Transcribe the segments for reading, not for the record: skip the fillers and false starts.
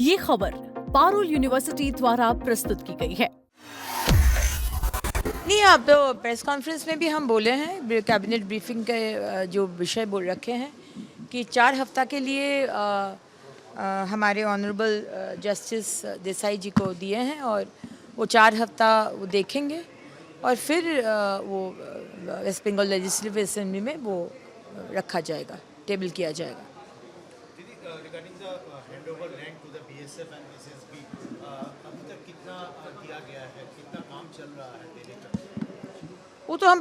ये खबर पारुल यूनिवर्सिटी द्वारा प्रस्तुत की गई है। नहीं, अब तो प्रेस कॉन्फ्रेंस में भी हम बोले हैं, कैबिनेट ब्रीफिंग के जो विषय बोल रखे हैं कि 4 हफ्ता के लिए हमारे ऑनरेबल जस्टिस देसाई जी को दिए हैं और वो 4 हफ्ता वो देखेंगे और फिर वो वेस्ट बंगाल लेजिस्लेटिव असेंबली में वो रखा जाएगा, टेबल किया जाएगा। Regarding the handover land to the BSF and SSB, अभी तक कितना किया गया है, कितना काम चल रहा है देने का? वो तो हम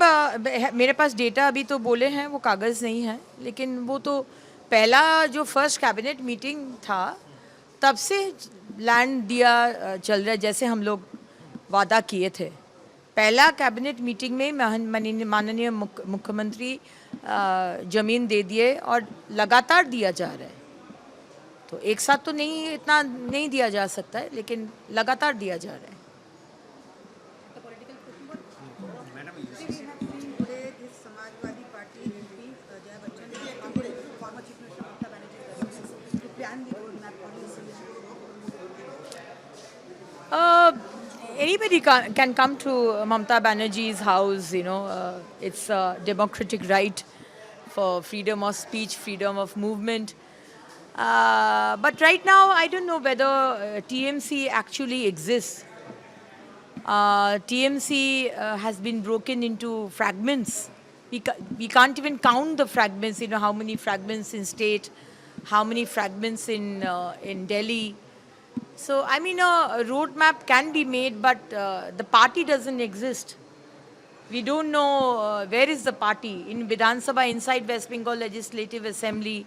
मेरे पास डेटा अभी तो बोले हैं, वो कागज़ नहीं है, लेकिन वो तो पहला जो फर्स्ट कैबिनेट मीटिंग था तब से लैंड दिया चल रहा है, जैसे हम लोग वादा किए थे। पहला कैबिनेट मीटिंग में माननीय मुख्यमंत्री ज़मीन दे दिए और लगातार दिया जा रहा है। तो एक साथ तो नहीं, इतना नहीं दिया जा सकता है, लेकिन लगातार दिया जा रहा है। Anybody can come to Mamata Banerjee's house, it's a democratic right for freedom of speech, freedom of movement. But right now, I don't know whether TMC actually exists. TMC has been broken into fragments. We can't even count the fragments, how many fragments in state, how many fragments in Delhi. So, I mean, a roadmap can be made, but the party doesn't exist. We don't know where is the party. In Vidhan Sabha, inside West Bengal Legislative Assembly,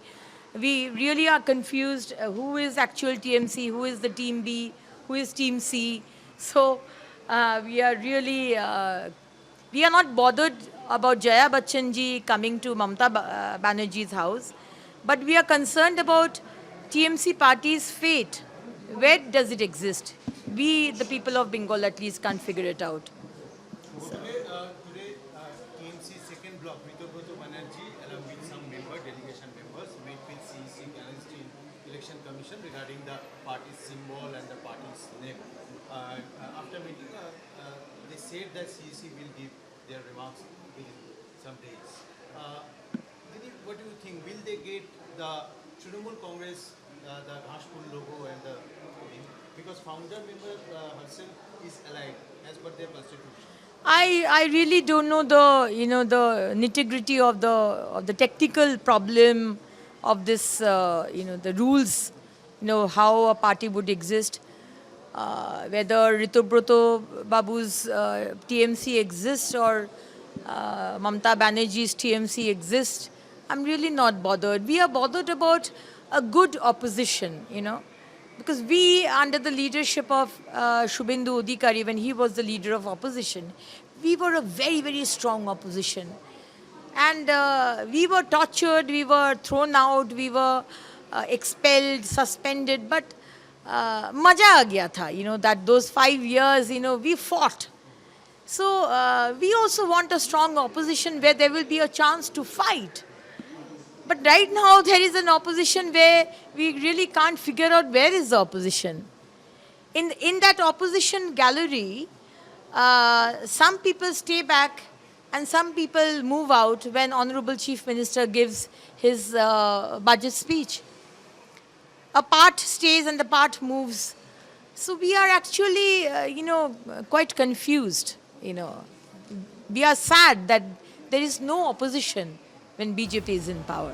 we really are confused. Who is actual TMC? Who is the Team B? Who is Team C? So, we are really, we are not bothered about Jaya Bachchan ji coming to Mamata Banerjee's house, but we are concerned about TMC party's fate. Where does it exist? We, the people of Bengal, at least can't figure it out. Today, TMC second block, Ritubroto Banerjee, along with some delegation members, met with CEC Election Commission regarding the party's symbol and the party's name. After meeting, they said that CEC will give their remarks within some days. Didi, what do you think? Will they get the Trinamool Congress, the Ghashpur logo and the because founder member herself is allied as per their constitution? I really don't know the nitty-gritty of the technical problem of this the rules, how a party would exist, whether Ritubroto Babu's TMC exists or Mamata Banerjee's TMC exists. I'm really not bothered. We are bothered about a good opposition, because we, under the leadership of Shubhendu Adhikari, when he was the leader of opposition, we were a very, very strong opposition. And we were tortured, we were thrown out, we were expelled, suspended, but maja aa gaya tha, that those 5 years, we fought. So we also want a strong opposition where there will be a chance to fight. But right now there is an opposition where we really can't figure out where is the opposition. In that opposition gallery, some people stay back and some people move out when Honorable Chief Minister gives his budget speech. A part stays and the part moves. So we are actually, quite confused. We are sad that there is no opposition when BJP is in power.